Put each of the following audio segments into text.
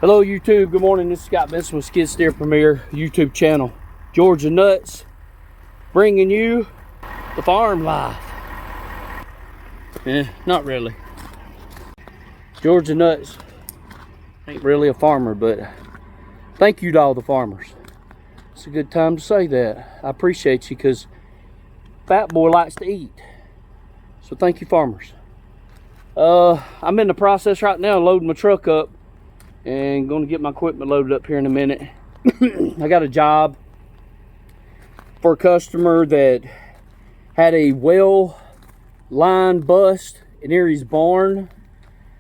Hello YouTube, good morning. This is Scott Benson with Skid Steer Premier YouTube channel. Georgia Nuts, bringing you the farm life. Not really. Georgia Nuts ain't really a farmer, but thank you to all the farmers. It's a good time to say that. I appreciate you because fat boy likes to eat. So thank you, farmers. I'm in the process right now loading my truck up and going to get my equipment loaded up here in a minute. I got a job for a customer that had a well line bust near his barn,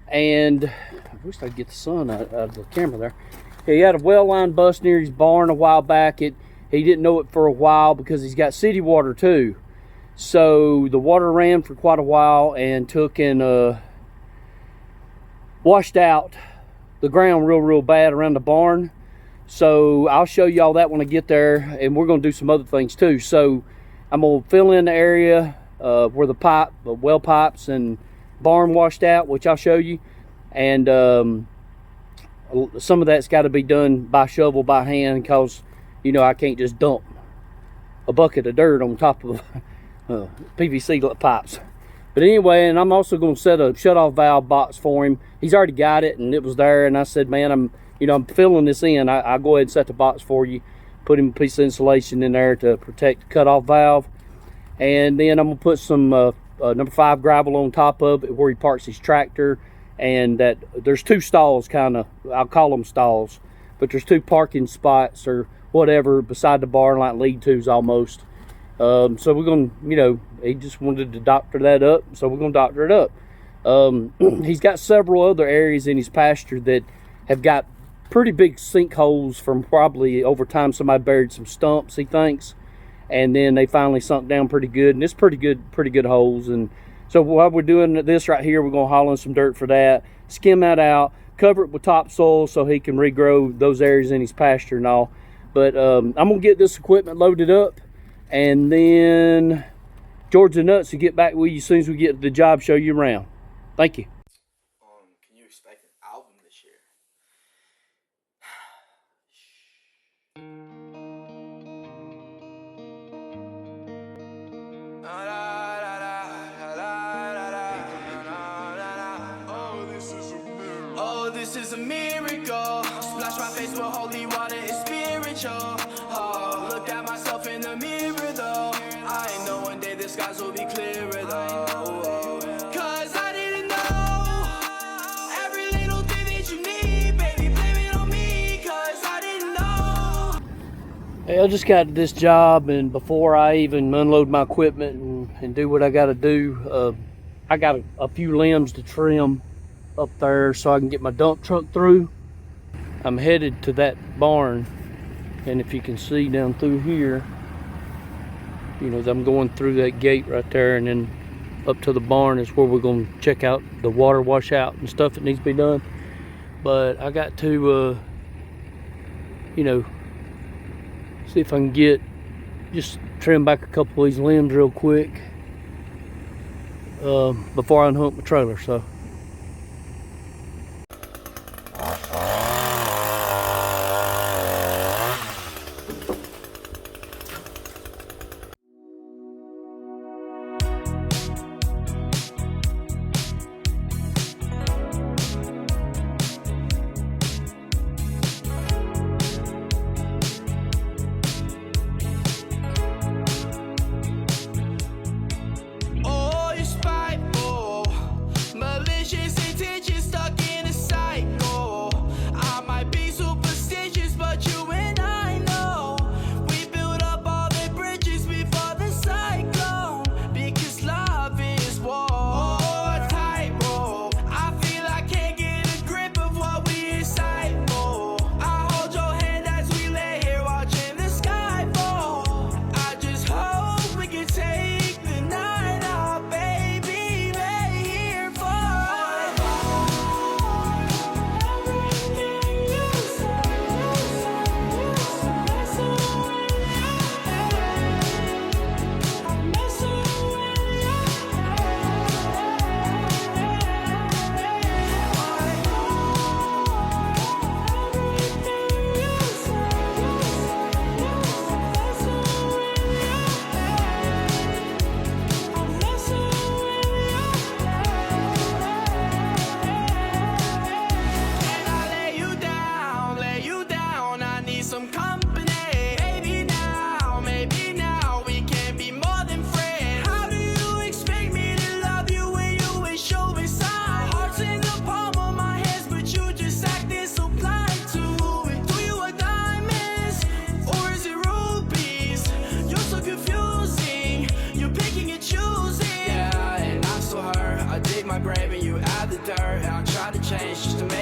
and I wish I'd get the sun out of the camera there. He had a well line bust near his barn a while back. He didn't know it for a while because he's got city water too. So the water ran for quite a while and took and washed out the ground real bad around the barn. So I'll show you all that when I get there, and we're going to do some other things too. So I'm going to fill in the area where the well pipes and barn washed out, which I'll show you. And some of that's got to be done by shovel, by hand, because you know I can't just dump a bucket of dirt on top of PVC pipes. But anyway, and I'm also going to set a shut-off valve box for him. He's already got it, and it was there. And I said, man, I'm filling this in. I'll go ahead and set the box for you. Put him a piece of insulation in there to protect the cut-off valve. And then I'm going to put some number 5 gravel on top of it where he parks his tractor. And that there's 2 stalls, kind of. I'll call them stalls. But there's 2 parking spots or whatever beside the barn, like lead-tos almost. So we're going to, he just wanted to doctor that up, so we're going to doctor it up. He's got several other areas in his pasture that have got pretty big sinkholes from probably over time somebody buried some stumps, he thinks, and then they finally sunk down pretty good, and it's pretty good holes. And so while we're doing this right here, we're going to haul in some dirt for that, skim that out, cover it with topsoil so he can regrow those areas in his pasture and all. But I'm going to get this equipment loaded up, and then Georgia Nuts will get back with you as soon as we get to the job, show you around. Thank you. Can you expect an album this year? Oh, this is a miracle. Splash my face with holy water, it's spiritual. Oh, look at myself in the mirror though. I know one day the skies will be clearer though. Cause I didn't know every little thing that you need, baby, blame it on me. Cause I didn't know. Hey, I just got this job, and before I even unload my equipment and do what I got to do, I got a few limbs to trim up there so I can get my dump truck through. I'm headed to that barn, and if you can see down through here, I'm going through that gate right there, and then up to the barn is where we're going to check out the water washout and stuff that needs to be done. But I got to see if I can just trim back a couple of these limbs real quick before I unhook my trailer. So Oh, you're spiteful, malicious.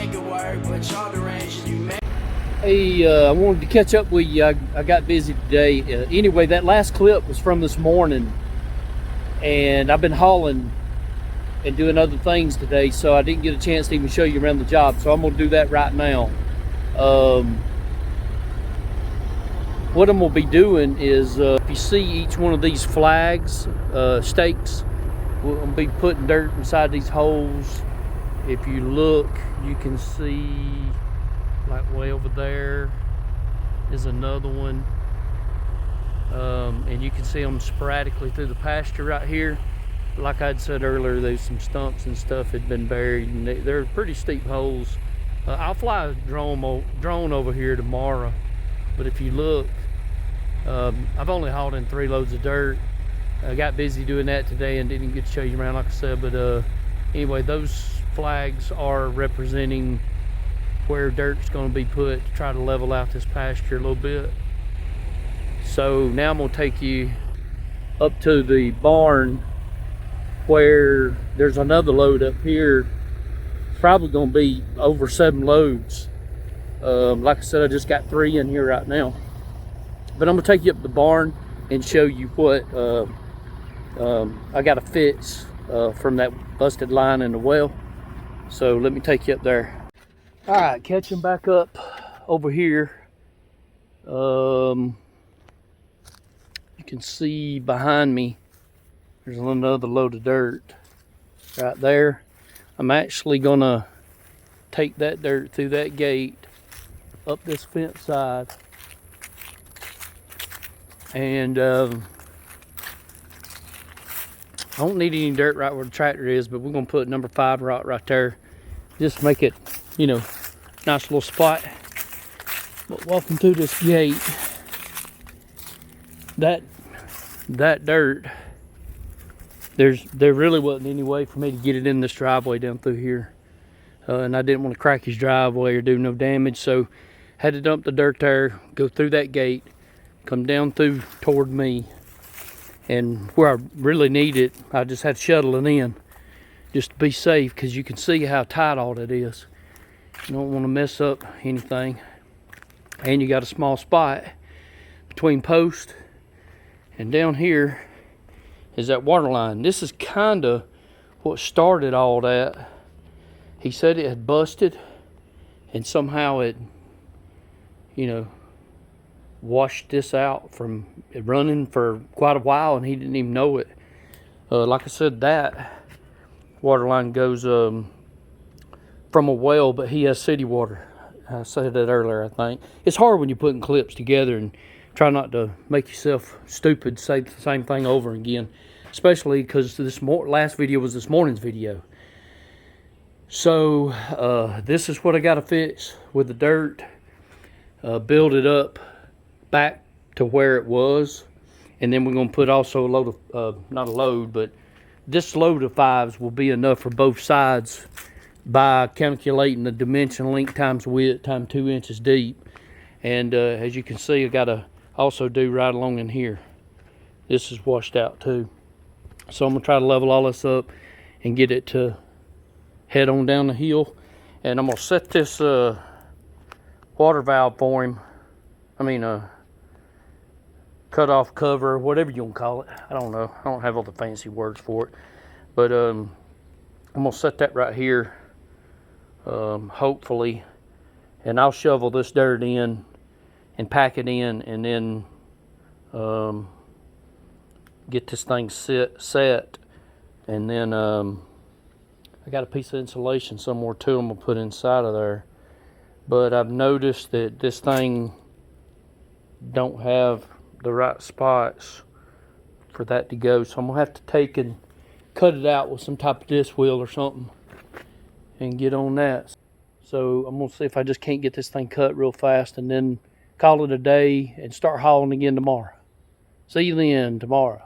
make it work, but y'all deranged, you make. Hey, I wanted to catch up with you. I got busy today. Anyway, that last clip was from this morning, and I've been hauling and doing other things today, so I didn't get a chance to even show you around the job. So I'm gonna do that right now. What I'm gonna be doing is, if you see each one of these flags, stakes, we're gonna be putting dirt inside these holes. If you look, you can see, like way over there is another one. And you can see them sporadically through the pasture right here. Like I'd said earlier, there's some stumps and stuff had been buried, and they're pretty steep holes. I'll fly a drone over here tomorrow, but if you look, I've only hauled in 3 loads of dirt. I got busy doing that today and didn't get to show you around, like I said. But anyway, those flags are representing where dirt's going to be put to try to level out this pasture a little bit. So now I'm going to take you up to the barn where there's another load up here. It's probably going to be over 7 loads. Like I said, I just got 3 in here right now. But I'm going to take you up the barn and show you what I got to fix from that busted line in the well. So let me take you up there. All right, catching back up over here. You can see behind me, there's another load of dirt right there. I'm actually gonna take that dirt through that gate up this fence side, and I don't need any dirt right where the tractor is, but we're gonna put number 5 rock right there, just to make it, you know, nice little spot. But walking through this gate, that dirt, there really wasn't any way for me to get it in this driveway down through here, and I didn't want to crack his driveway or do no damage, so had to dump the dirt there, go through that gate, come down through toward me, and where I really need it, I just had to shuttle it in just to be safe, because you can see how tight all that is. You don't want to mess up anything, and you got a small spot between post and down here is that water line. This is kind of what started all that. He said it had busted, and somehow it, you know, washed this out from it running for quite a while, and he didn't even know it. Like I said, that water line goes from a well, but he has city water. I said that earlier, I think. It's hard when you're putting clips together and try not to make yourself stupid, say the same thing over again, especially because this last video was this morning's video. So this is what I got to fix with the dirt, build it up back to where it was, and then we're going to put also a load of, not a load, but this load of 5s will be enough for both sides by calculating the dimension, length times width times 2 inches deep. And as you can see, I got to also do right along in here. This is washed out too. So I'm gonna try to level all this up and get it to head on down the hill. And I'm gonna set this water valve for him. I mean cut off cover, whatever you want to call it. I don't know. I don't have all the fancy words for it. But I'm gonna set that right here, hopefully, and I'll shovel this dirt in and pack it in, and then get this thing set, and then I got a piece of insulation somewhere too I'm gonna put inside of there. But I've noticed that this thing don't have the right spots for that to go, so I'm gonna have to take and cut it out with some type of disc wheel or something and get on that. So I'm gonna see if I just can't get this thing cut real fast, and then call it a day and start hauling again tomorrow. See you then tomorrow.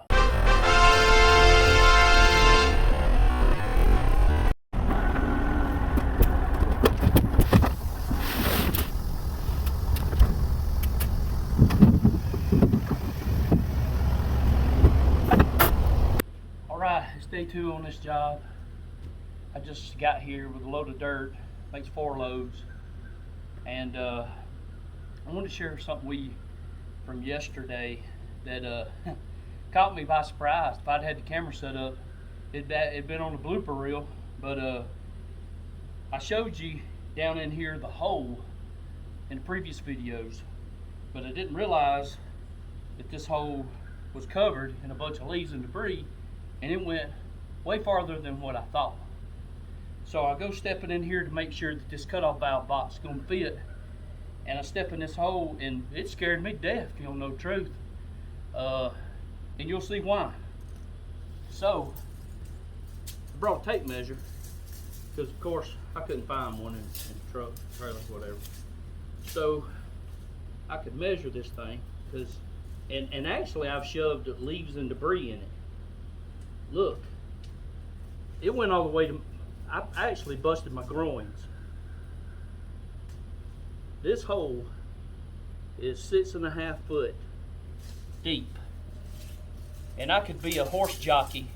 All right, it's day 2 on this job. I just got here with a load of dirt makes 4 loads. And I want to share something with you from yesterday that caught me by surprise. If I'd had the camera set up, it'd been on the blooper reel. But I showed you down in here the hole in the previous videos, but I didn't realize that this hole was covered in a bunch of leaves and debris, and it went way farther than what I thought. So I go stepping in here to make sure that this cutoff valve box is going to fit, and I step in this hole, and it scared me to death, if you don't know the truth. And you'll see why. So I brought a tape measure, because of course I couldn't find one in the truck, trailer, whatever. So I could measure this thing, because and actually I've shoved leaves and debris in it. Look, it went all the way to, I actually busted my groins. This hole is 6.5 foot deep, and I could be a horse jockey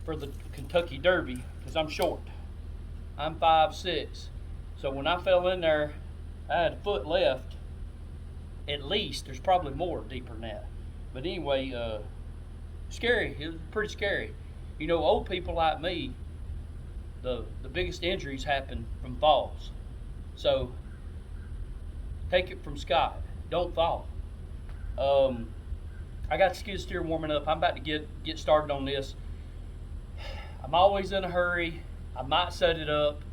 for the Kentucky Derby, because I'm short. I'm 5'6". So when I fell in there, I had a foot left. At least. There's probably more deeper than that. But anyway, scary. It was pretty scary. You know, old people like me, the biggest injuries happen from falls. So take it from Scott. Don't fall. I got the skid steer warming up. I'm about to get started on this. I'm always in a hurry. I might set it up,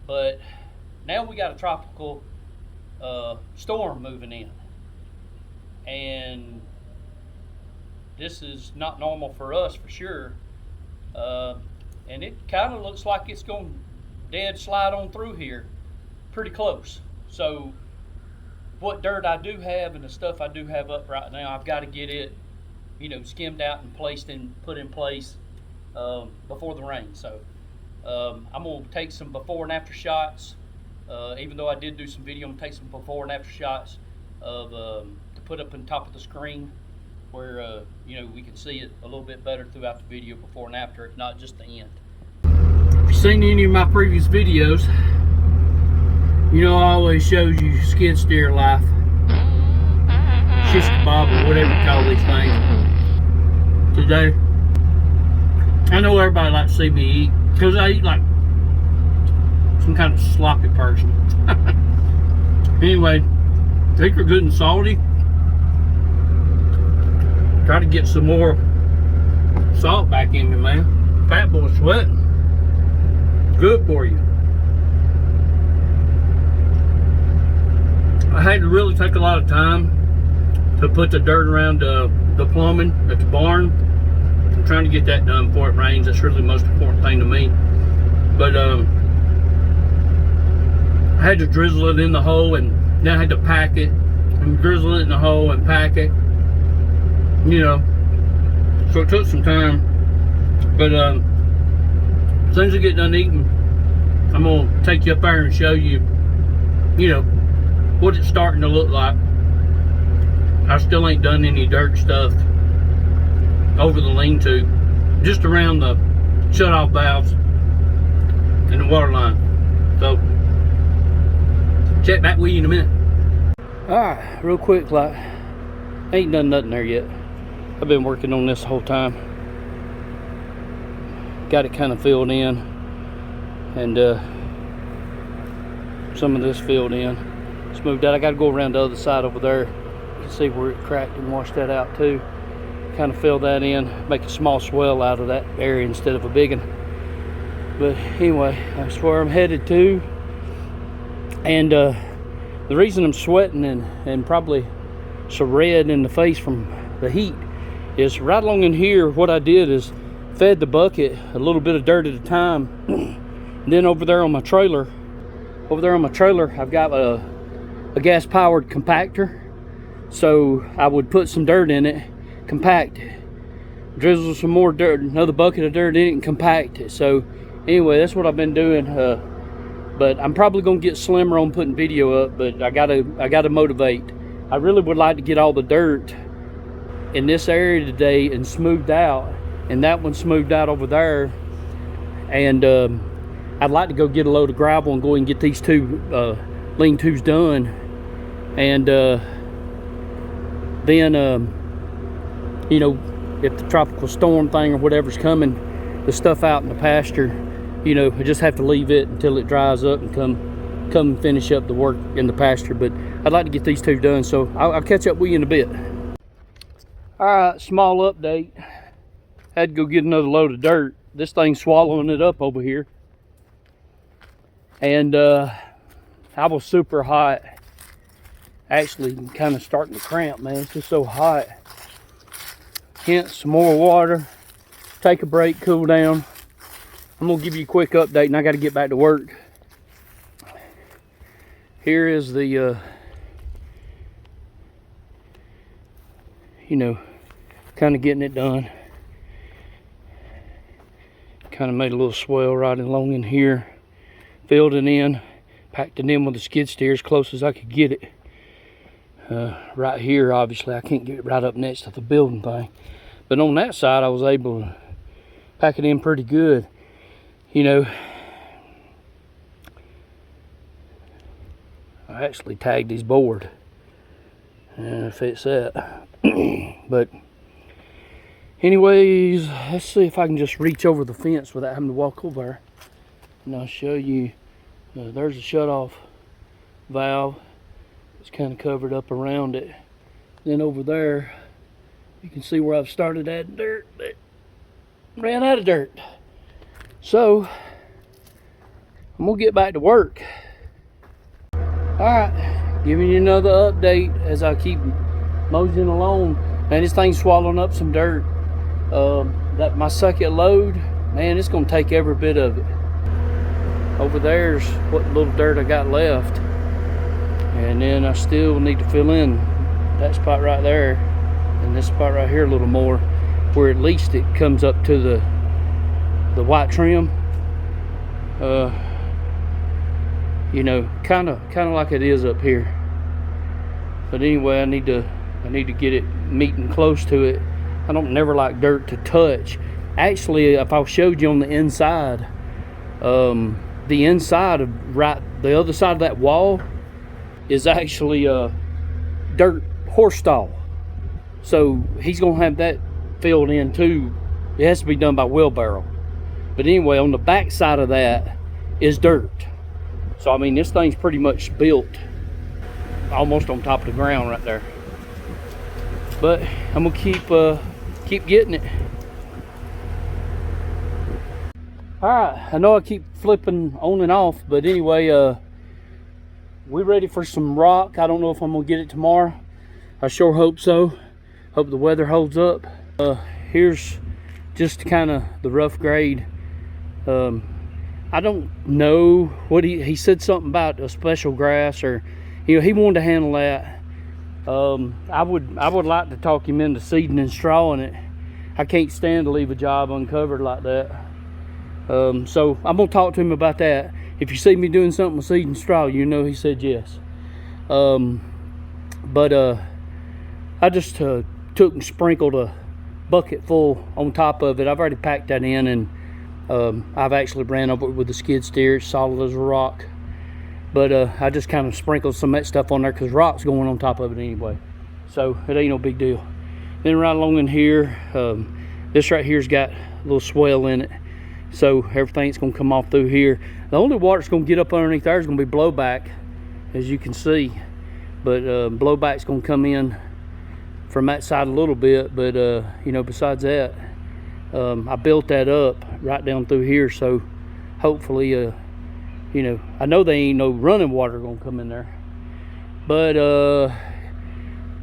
but now we got a tropical storm moving in, and this is not normal for us for sure. And it kind of looks like it's going to dead slide on through here pretty close. So what dirt I do have and the stuff I do have up right now, I've got to get it, you know, skimmed out and put in place before the rain. So I'm going to take some before and after shots. Even though I did do some video, I'm going to take some before and after shots of to put up on top of the screen, where you know, we can see it a little bit better throughout the video, before and after, not just the end. If you've seen any of my previous videos, you know I always showed you skid steer life, shish kebab, or whatever you call these things. Today, I know everybody likes to see me eat, because I eat like some kind of sloppy person. Anyway, I think we're good and salty. Try to get some more salt back in me, man. Fat boy sweating. Good for you. I had to really take a lot of time to put the dirt around the plumbing at the barn. I'm trying to get that done before it rains. That's really the most important thing to me. But I had to drizzle it in the hole, and then I had to pack it and drizzle it in the hole and pack it, you know. So it took some time, but as soon as I get done eating, I'm gonna take you up there and show you, you know, what it's starting to look like. I still ain't done any dirt stuff over the lean-to, just around the shut-off valves and the water line. So check back with you in a minute. Alright, real quick, like, ain't done nothing there yet. I've been working on this the whole time. Got it kind of filled in, and some of this filled in, smoothed out. I got to go around the other side over there. You can see where it cracked and washed that out too. Kind of fill that in, make a small swell out of that area instead of a big one. But anyway, that's where I'm headed to. And the reason I'm sweating and probably so red in the face from the heat is right along in here. What I did is fed the bucket a little bit of dirt at a time. And then over there on my trailer, I've got a gas powered compactor. So I would put some dirt in it, compact it, drizzle some more dirt, another bucket of dirt in it, and compact it. So anyway, that's what I've been doing. But I'm probably gonna get slimmer on putting video up, but I gotta motivate. I really would like to get all the dirt in this area today and smoothed out, and that one smoothed out over there. And I'd like to go get a load of gravel and go and get these two lean-tos done, and then you know, if the tropical storm thing or whatever's coming, the stuff out in the pasture, you know, I just have to leave it until it dries up and come finish up the work in the pasture. But I'd like to get these two done, so I'll catch up with you in a bit. All right, small update. Had to go get another load of dirt. This thing's swallowing it up over here. And I was super hot. Actually, kind of starting to cramp, man. It's just so hot. Hence, some more water. Take a break, cool down. I'm gonna give you a quick update, and I got to get back to work. Here is the, you know, kind of getting it done. Kind of made a little swell right along in here. Filled it in, packed it in with the skid steer as close as I could get it. Right here, obviously, I can't get it right up next to the building thing. But on that side, I was able to pack it in pretty good. You know, I actually tagged his board. If it's that. But anyways, let's see if I can just reach over the fence without having to walk over there. And I'll show you, there's a shut-off valve. It's kind of covered up around it. Then over there, you can see where I've started adding dirt, but ran out of dirt. So, I'm gonna get back to work. All right, giving you another update as I keep moseying along. Man, this thing's swallowing up some dirt. That my second load, man, it's gonna take every bit of it. Over there's what little dirt I got left, and then I still need to fill in that spot right there and this spot right here a little more, where at least it comes up to the white trim. You know, kind of like it is up here. But anyway, I need to get it meeting close to it. I don't never like dirt to touch. Actually, if I showed you on the inside, the inside of the other side of that wall is actually a dirt horse stall. So he's gonna have that filled in too. It has to be done by wheelbarrow. But anyway, on the back side of that is dirt. So I mean, this thing's pretty much built almost on top of the ground right there. But I'm gonna keep getting it. All right, I know I keep flipping on and off, but anyway, we're ready for some rock. I don't know if I'm gonna get it tomorrow. I sure hope so. Hope the weather holds up. Here's just kind of the rough grade. I don't know what he said something about a special grass, or you know, he wanted to handle that. I would like to talk him into seeding and strawing it. I can't stand to leave a job uncovered like that. So I'm gonna talk to him about that. If you see me doing something with seed and straw, you know he said yes. But I just took and sprinkled a bucket full on top of it. I've already packed that in, and I've actually ran over it with the skid steer. It's solid as a rock. But I just kind of sprinkled some of that stuff on there because rock's going on top of it anyway. So it ain't no big deal. Then right along in here, this right here's got a little swell in it. So everything's gonna come off through here. The only water that's gonna get up underneath there is gonna be blowback, as you can see. But blowback's gonna come in from that side a little bit. But you know, besides that, I built that up right down through here. So hopefully, you know, I know there ain't no running water gonna come in there. But all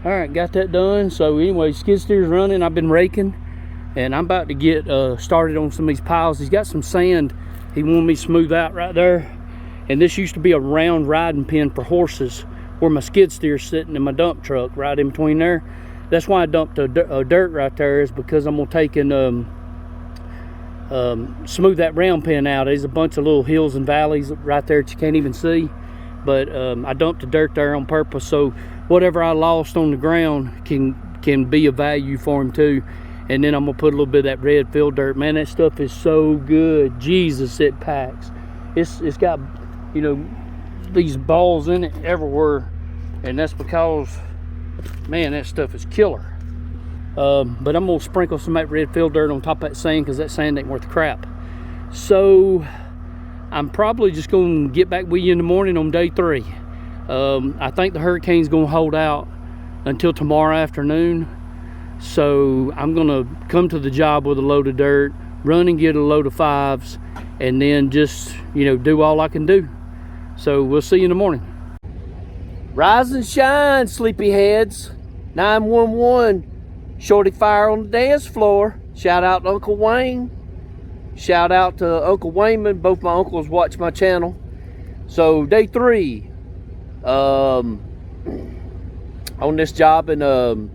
right, got that done. So anyway, skid steer's running. I've been raking. And I'm about to get started on some of these piles. He's got some sand he wanted me to smooth out right there. And this used to be a round riding pen for horses where my skid steer's sitting in my dump truck right in between there. That's why I dumped a dirt right there, is because I'm gonna take and smooth that round pen out. There's a bunch of little hills and valleys right there that you can't even see. But I dumped the dirt there on purpose, so whatever I lost on the ground can be of value for him too. And then I'm gonna put a little bit of that red fill dirt. Man, that stuff is so good. Jesus, it packs. it's got, you know, these balls in it everywhere, and that's because, man, that stuff is killer. But I'm gonna sprinkle some of that red fill dirt on top of that sand, because that sand ain't worth crap. So I'm probably just gonna get back with you in the morning on day 3. I think the hurricane's gonna hold out until tomorrow afternoon. So I'm gonna come to the job with a load of dirt, run and get a load of 5s, and then just, you know, do all I can do. So we'll see you in the morning. Rise and shine, sleepyheads. 911, shorty fire on the dance floor. Shout out to Uncle Wayne. Shout out to Uncle Wayman. Both my uncles watch my channel. So day 3 on this job, and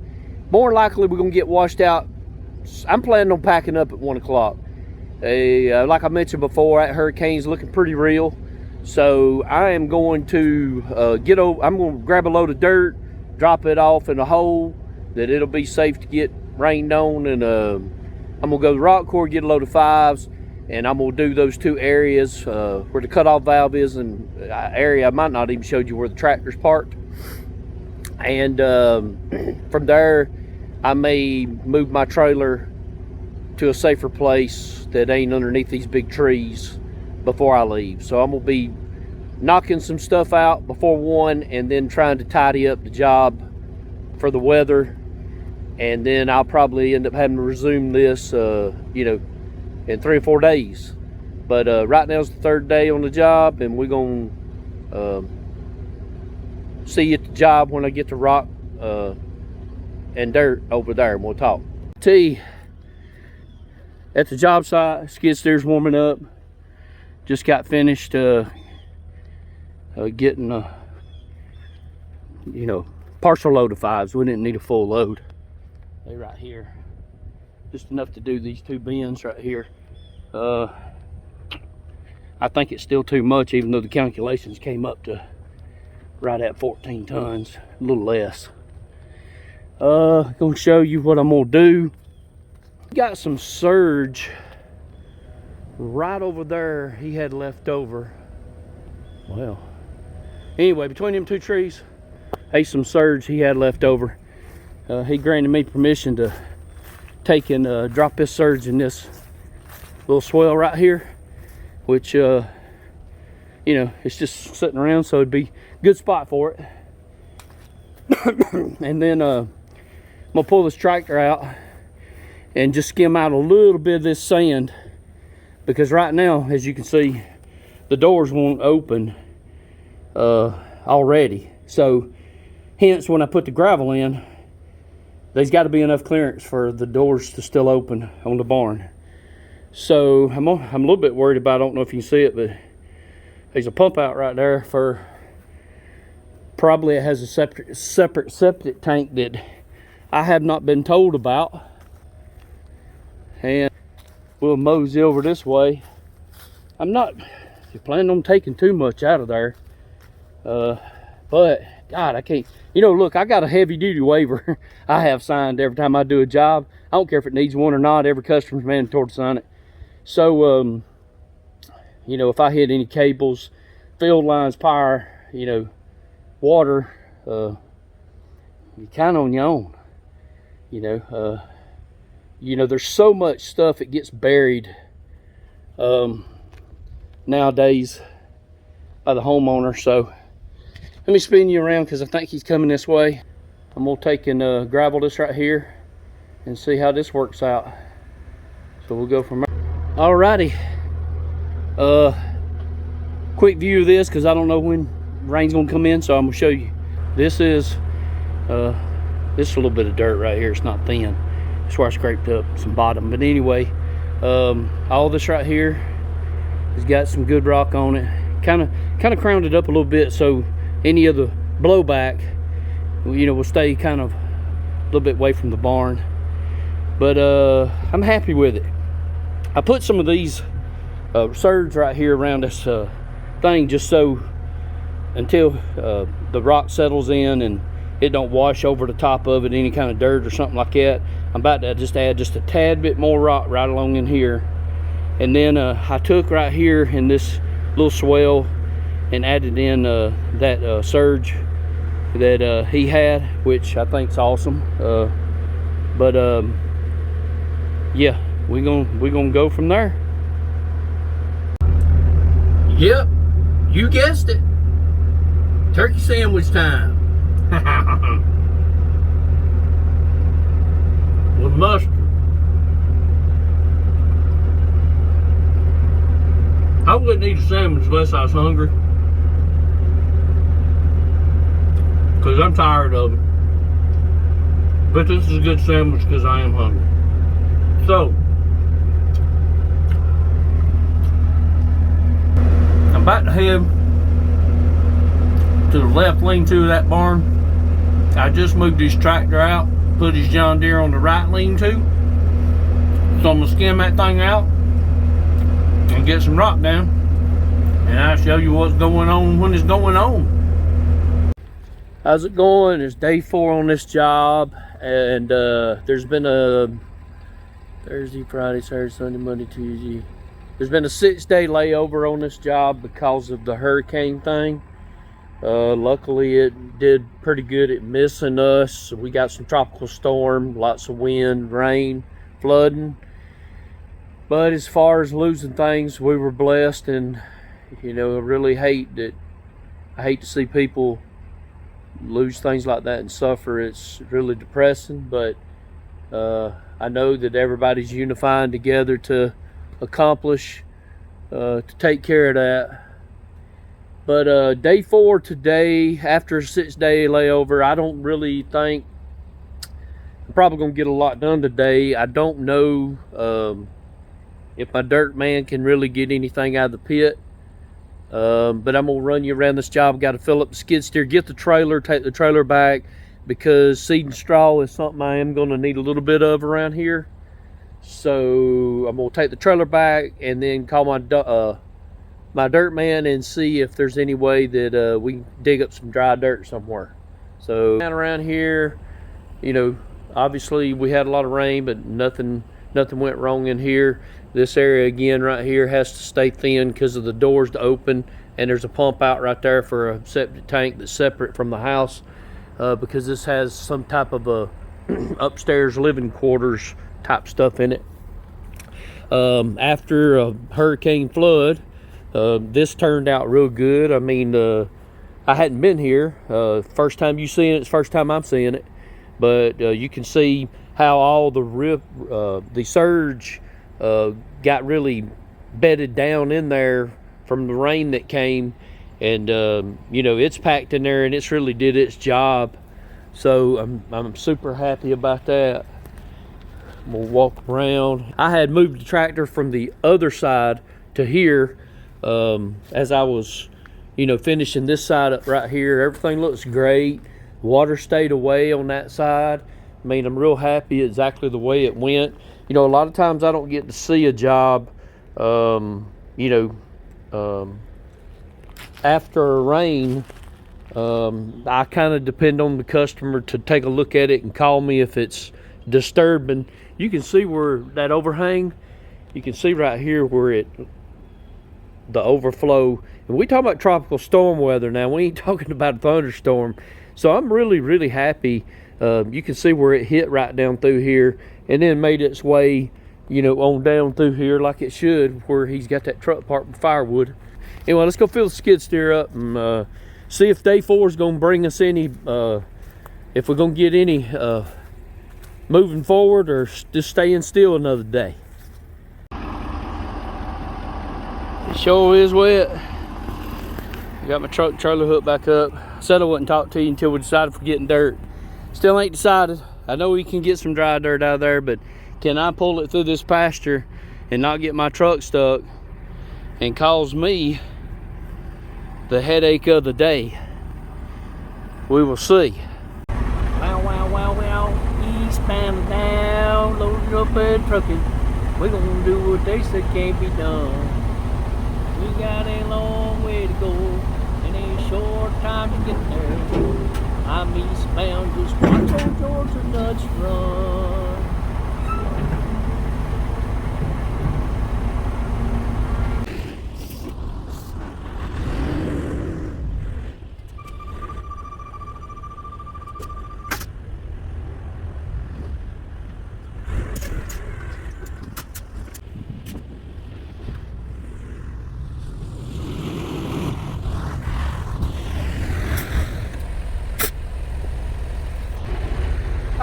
more likely we're gonna get washed out. I'm planning on packing up at 1 o'clock. Like I mentioned before, that hurricane's looking pretty real. So I am going to I'm going to grab a load of dirt, drop it off in a hole that it'll be safe to get rained on, and I'm gonna go to the rock core, get a load of 5s, and I'm gonna do those 2 areas where the cutoff valve is, and area I might not even showed you where the tractor's parked. And from there, I may move my trailer to a safer place that ain't underneath these big trees before I leave. So I'm gonna be knocking some stuff out before 1, and then trying to tidy up the job for the weather, and then I'll probably end up having to resume this you know, in 3 or 4 days. But right now is the 3rd day on the job, and we're gonna see you at the job when I get to rock and dirt over there, and we'll talk. T at the job site, skid steer's warming up. Just got finished getting a, you know, partial load of 5s. We didn't need a full load. They right here, just enough to do these 2 bins right here. I think it's still too much, even though the calculations came up to right at 14 tons, a little less. Gonna show you what I'm gonna do. Got some surge right over there he had left over. Well, anyway, between them 2 trees, hey, some surge he had left over. He granted me permission to take and drop this surge in this little swell right here, which you know, it's just sitting around, so it'd be a good spot for it. And then I'm gonna pull this tractor out and just skim out a little bit of this sand, because right now, as you can see, the doors won't open already. So hence, when I put the gravel in, there's got to be enough clearance for the doors to still open on the barn. So I'm a little bit worried about, I don't know if you can see it, but there's a pump out right there for, probably it has a separate septic tank that I have not been told about. And we'll mosey over this way. I'm not planning on taking too much out of there, but God, I can't, you know, look, I got a heavy duty waiver I have signed every time I do a job. I don't care if it needs one or not, every customer's mandatory to sign it. So you know, if I hit any cables, field lines, power, you know, water, you're kind of on your own. You know, there's so much stuff that gets buried nowadays by the homeowner. So let me spin you around, because I think he's coming this way. I'm gonna take and gravel this right here and see how this works out. So we'll go from there. Alrighty, quick view of this, because I don't know when rain's gonna come in, so I'm gonna show you. This is a little bit of dirt right here. It's not thin. That's where I scraped up some bottom. But anyway, all this right here has got some good rock on it. Kind of crowned it up a little bit, so any of the blowback, you know, will stay kind of a little bit away from the barn. But I'm happy with it. I put some of these surge right here around this thing, just so until the rock settles in and it don't wash over the top of it, any kind of dirt or something like that. I'm about to just add just a tad bit more rock right along in here. And then I took right here in this little swell and added in that surge that he had, which I think is awesome. But yeah, we're gonna go from there. Yep, you guessed it. Turkey sandwich time. With mustard. I wouldn't eat a sandwich unless I was hungry, because I'm tired of it. But this is a good sandwich because I am hungry. So, I'm about to head to the left lean-to of that barn. I just moved his tractor out, put his John Deere on the right lean-to. So I'm gonna skim that thing out and get some rock down, and I'll show you what's going on when it's going on. How's it going? It's day 4 on this job, and there's been a Thursday, Friday, Saturday, Sunday, Monday, Tuesday. There's been a 6-day layover on this job because of the hurricane thing. Luckily it did pretty good at missing us. We got some tropical storm, lots of wind, rain, flooding. But as far as losing things, we were blessed, and you know, I really hate to see people lose things like that and suffer. It's really depressing, but I know that everybody's unifying together to accomplish, to take care of that. But day 4 today, after a 6-day layover. I don't really think I'm probably gonna get a lot done today. I don't know if my dirt man can really get anything out of the pit, but I'm gonna run you around this job. Got to fill up the skid steer, get the trailer, take the trailer back, because seed and straw is something I am gonna need a little bit of around here. So I'm gonna take the trailer back and then call my dirt man and see if there's any way that we can dig up some dry dirt somewhere. So down around here, you know, obviously we had a lot of rain, but nothing went wrong in here. This area again right here has to stay thin because of the doors to open, and there's a pump out right there for a septic tank that's separate from the house, because this has some type of a upstairs living quarters type stuff in it. After a hurricane flood, this turned out real good. I mean, I hadn't been here. First time you seeing it, it's first time I'm seeing it. But you can see how all the surge got really bedded down in there from the rain that came, and you know, it's packed in there and it's really did its job. So I'm super happy about that. We'll walk around. I had moved the tractor from the other side to here as I was, you know, finishing this side up right here. Everything looks great. Water stayed away on that side. I mean, I'm real happy exactly the way it went. You know, a lot of times I don't get to see a job, you know, after a rain. I kind of depend on the customer to take a look at it and call me if it's disturbing. You can see where that overhang, you can see right here where the overflow, and we talk about tropical storm weather now, we ain't talking about a thunderstorm. So I'm really, really happy. You can see where it hit right down through here and then made its way, you know, on down through here like it should, where he's got that truck parked with firewood. Anyway, let's go fill the skid steer up and see if day 4 is gonna bring us any, if we're gonna get any moving forward, or just staying still another day. It sure is wet. Got my truck trailer hooked back up. Said I wouldn't talk to you until we decided for getting dirt. Still ain't decided. I know we can get some dry dirt out of there, but can I pull it through this pasture and not get my truck stuck and cause me the headache of the day? We will see. Wow, wow, wow, wow. Eastbound and down, loaded up and trucking. We're gonna do what they said can't be done. We got a long way to go and a short time to get there. I'm eastbound, just watch old Georgia nuts run.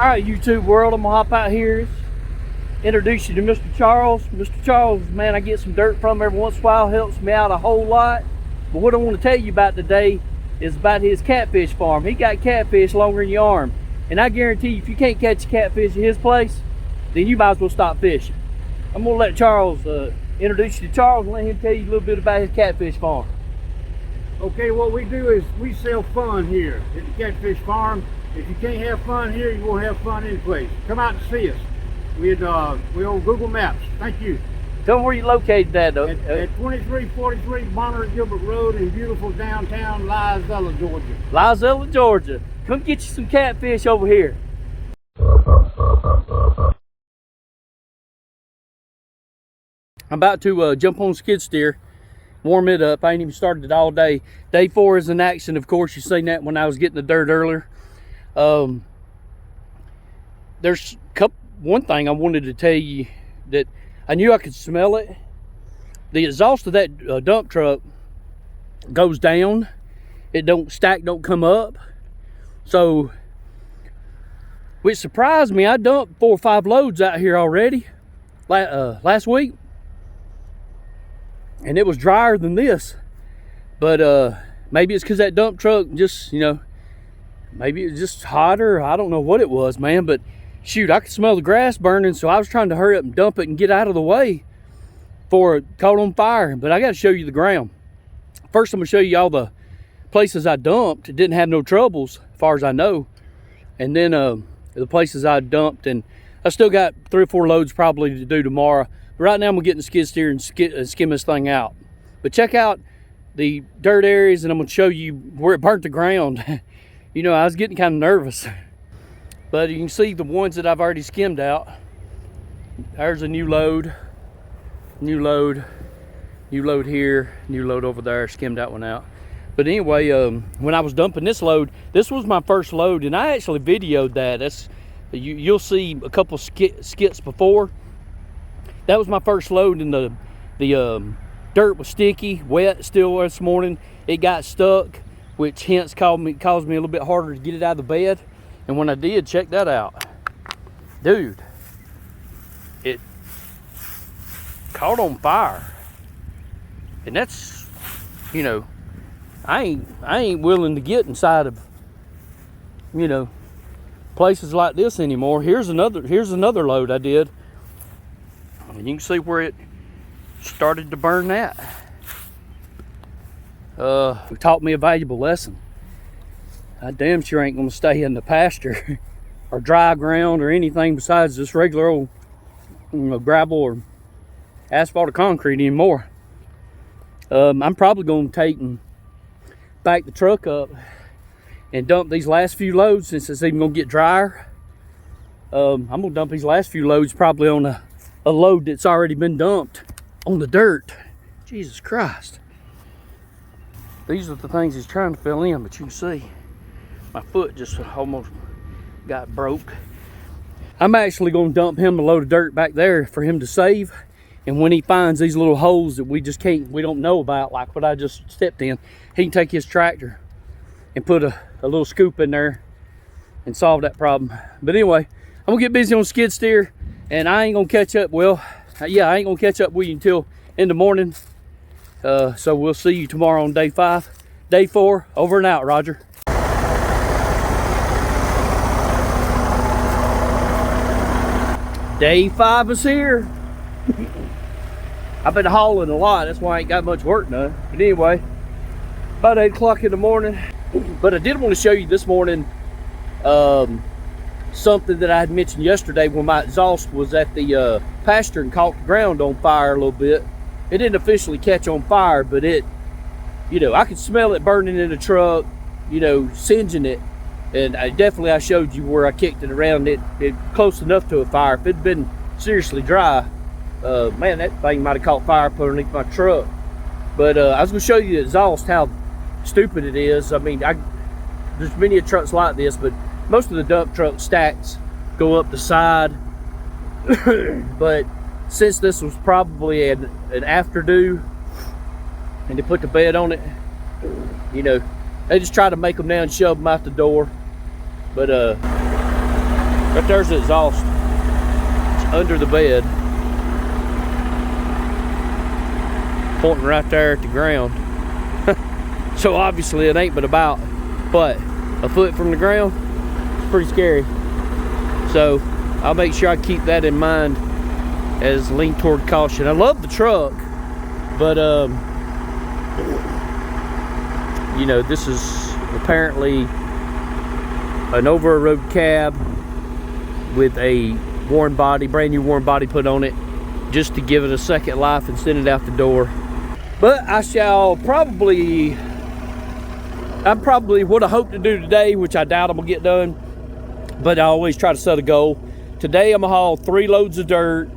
Alright, YouTube world, I'm gonna hop out here, introduce you to Mr. Charles. Mr. Charles, man, I get some dirt from him every once in a while, helps me out a whole lot. But what I want to tell you about today is about his catfish farm. He got catfish longer than your arm. And I guarantee you, if you can't catch a catfish at his place, then you might as well stop fishing. I'm gonna let Charles introduce you to Charles and let him tell you a little bit about his catfish farm. Okay, what we do is we sell fun here at the catfish farm. If you can't have fun here, you won't have fun any place. Come out and see us. We on Google Maps. Thank you. Tell them where you located that though. At 2343 Bonner Gilbert Road in beautiful downtown Lizella, Georgia. Lizella, Georgia. Come get you some catfish over here. I'm about to jump on skid steer, warm it up. I ain't even started it all day. Day 4 is in action. Of course, you seen that when I was getting the dirt earlier. There's one thing I wanted to tell you that I knew I could smell it. The exhaust of that dump truck goes down. It don't stack, don't come up. So, which surprised me, I dumped 4 or 5 loads out here already last week. And it was drier than this. But maybe it's because that dump truck just, maybe it's just hotter. I don't know what it was, man. But shoot, I could smell the grass burning. So I was trying to hurry up and dump it and get out of the way before it caught on fire. But I got to show you the ground. First, I'm going to show you all the places I dumped. It didn't have no troubles, as far as I know. And then the places I dumped. And I still got 3 or 4 loads probably to do tomorrow. But right now, I'm going to get in the skid steer and skim this thing out. But check out the dirt areas, and I'm going to show you where it burnt the ground. I was getting kind of nervous. But you can see the ones that I've already skimmed out. There's a new load, new load, new load here, new load over there. Skimmed that one out. But anyway, when I was dumping this load, this was my first load, and I actually videoed that. You'll see a couple skits before. That was my first load, and the dirt was sticky, wet still this morning. It got stuck, which hence caused me a little bit harder to get it out of the bed. And when I did, check that out. Dude, it caught on fire. And that's, I ain't willing to get inside of, places like this anymore. Here's another load I did. And you can see where it started to burn that. It taught me a valuable lesson. I damn sure ain't gonna stay in the pasture or dry ground or anything besides this regular old gravel or asphalt or concrete anymore. I'm probably gonna take and back the truck up and dump these last few loads since it's even gonna get drier. I'm gonna dump these last few loads probably on a load that's already been dumped on the dirt. Jesus Christ. These are the things he's trying to fill in, but you can see my foot just almost got broke. I'm actually going to dump him a load of dirt back there for him to save. And when he finds these little holes that we don't know about, like what I just stepped in, he can take his tractor and put a little scoop in there and solve that problem. But anyway, I'm gonna get busy on skid steer, and I ain't gonna catch up. I ain't gonna catch up with you until in the morning. So we'll see you tomorrow on day 5. Day 4, over and out, Roger. Day 5 is here. I've been hauling a lot, that's why I ain't got much work done. But anyway, about 8 o'clock in the morning. But I did want to show you this morning something that I had mentioned yesterday when my exhaust was at the pasture and caught the ground on fire a little bit. It didn't officially catch on fire, but it, I could smell it burning in the truck, singeing it. And I showed you where I kicked it around. It close enough to a fire. If it had been seriously dry, man, that thing might have caught fire underneath my truck. But I was going to show you the exhaust, how stupid it is. I mean, there's many trucks like this, but most of the dump truck stacks go up the side. But since this was probably an after-due, and they put the bed on it, they just try to make them down and shove them out the door. But Right there's the exhaust. It's under the bed. Pointing right there at the ground. So obviously it ain't but about, what, a foot from the ground? It's pretty scary. So I'll make sure I keep that in mind as lean toward caution. I love the truck, but you know, this is apparently an over-the-road cab with a worn body, brand new worn body put on it, just to give it a second life and send it out the door. But I probably would have hoped to do today, which I doubt I'm gonna get done, but I always try to set a goal. Today I'm gonna haul 3 loads of dirt,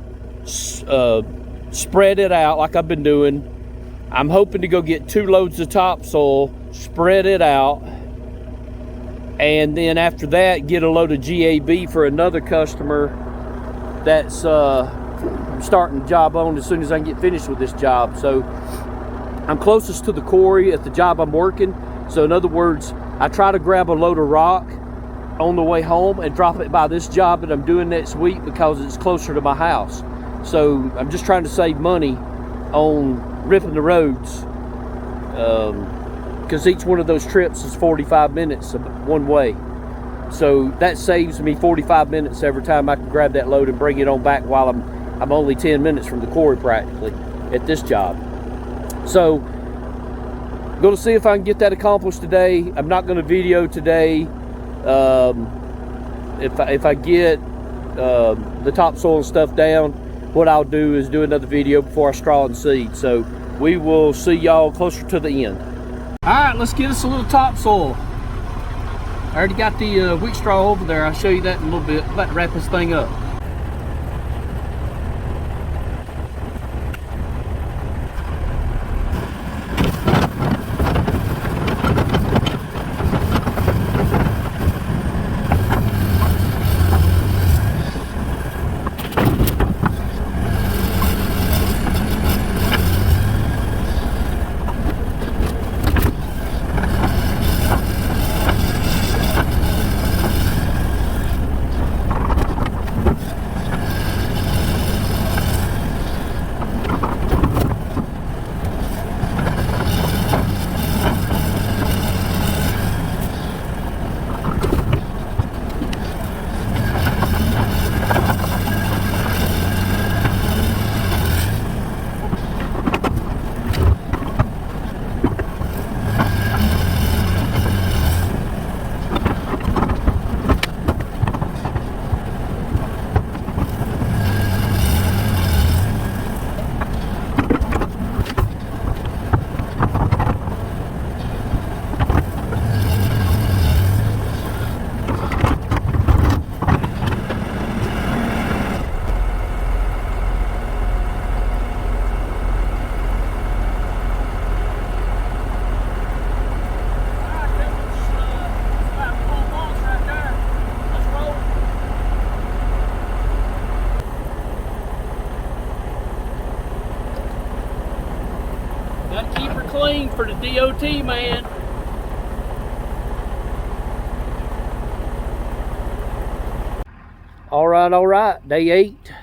spread it out like I've been doing. I'm hoping to go get 2 loads of topsoil, spread it out, and then after that get a load of GAB for another customer that's I'm starting the job on as soon as I can get finished with this job. So I'm closest to the quarry at the job I'm working. So in other words, I try to grab a load of rock on the way home and drop it by this job that I'm doing next week because it's closer to my house. So I'm just trying to save money on ripping the roads, because each one of those trips is 45 minutes one way. So that saves me 45 minutes every time I can grab that load and bring it on back while I'm only 10 minutes from the quarry practically at this job. So I'm going to see if I can get that accomplished today. I'm not going to video today. If I get the topsoil and stuff down, what I'll do is do another video before I straw and seed. So we will see y'all closer to the end. All right, let's get us a little topsoil. I already got the wheat straw over there. I'll show you that in a little bit. I'm about to wrap this thing up. Gotta keep her clean for the DOT, man. All right, day 8.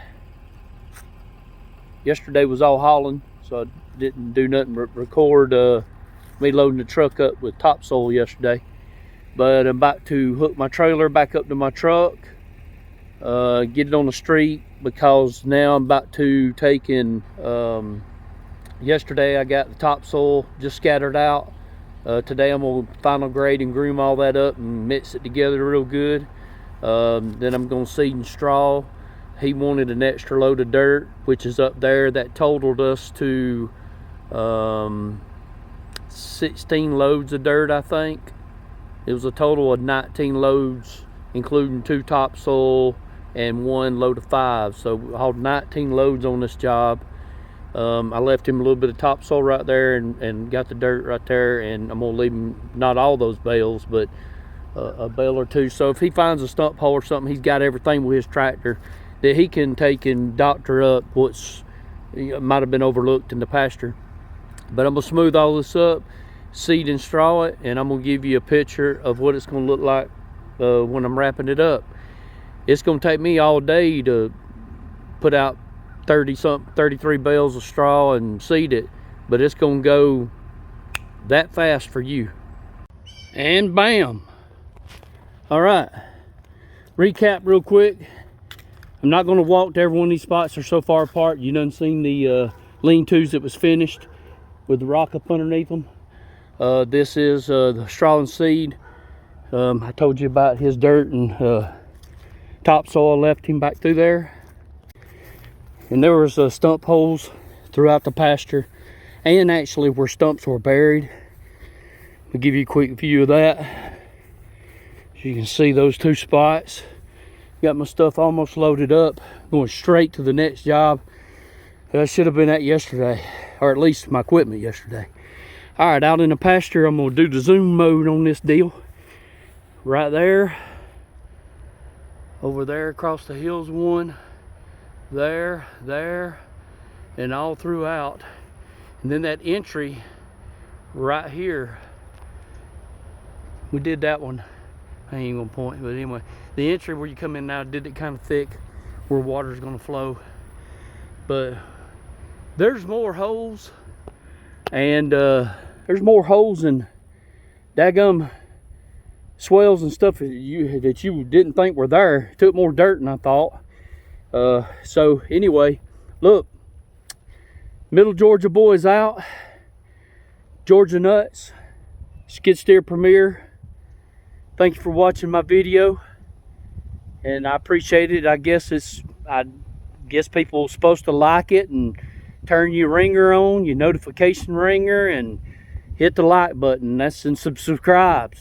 Yesterday was all hauling, so I didn't do nothing but record me loading the truck up with topsoil yesterday. But I'm about to hook my trailer back up to my truck, get it on the street, because now I'm about to take in, yesterday I got the topsoil just scattered out. Today I'm gonna final grade and groom all that up and mix it together real good. Then I'm gonna seed and straw. He wanted an extra load of dirt, which is up there. That totaled us to 16 loads of dirt, I think. It was a total of 19 loads, including 2 topsoil and 1 load of 5. So we hauled 19 loads on this job. I left him a little bit of topsoil right there and got the dirt right there, and I'm gonna leave him not all those bales, but a bale or 2. So if he finds a stump hole or something, he's got everything with his tractor that he can take and doctor up what's might have been overlooked in the pasture. But I'm gonna smooth all this up, seed and straw it, and I'm gonna give you a picture of what it's gonna look like when I'm wrapping it up. It's gonna take me all day to put out 33 bales of straw and seed it, but it's gonna go that fast for you. And bam. All right, recap real quick. I'm not gonna walk to every one of these spots. They're so far apart. You done seen the lean-tos that was finished with the rock up underneath them. This is the straw and seed. I told you about his dirt and topsoil left him back through there. And there was stump holes throughout the pasture, and actually where stumps were buried. I'll give you a quick view of that. As you can see, those two spots. Got my stuff almost loaded up, going straight to the next job. I should have been at yesterday, or at least my equipment yesterday. All right, out in the pasture, I'm gonna do the zoom mode on this deal. Right there, over there across the hills one, there, and all throughout. And then that entry right here, we did that one. I ain't gonna point, but anyway, the entry where you come in now, did it kind of thick where water's gonna flow. But there's more holes, and there's more holes and daggum swells and stuff that you didn't think were there. It took more dirt than I thought. So anyway, look, Middle Georgia boys out. Georgia Nuts, Skid Steer Premier. Thank you for watching my video, and I appreciate it. I guess people are supposed to like it and turn your ringer on, your notification ringer, and hit the like button. That's and subscribe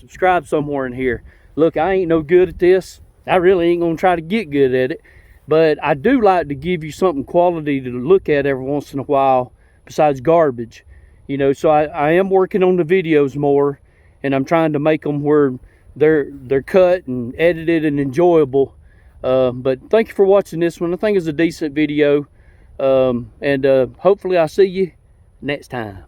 somewhere in here. Look, I ain't no good at this. I really ain't gonna try to get good at it, but I do like to give you something quality to look at every once in a while besides garbage, you know. So I am working on the videos more, and I'm trying to make them where they're cut and edited and enjoyable. But thank you for watching this one. I think it's a decent video, and hopefully I'll see you next time.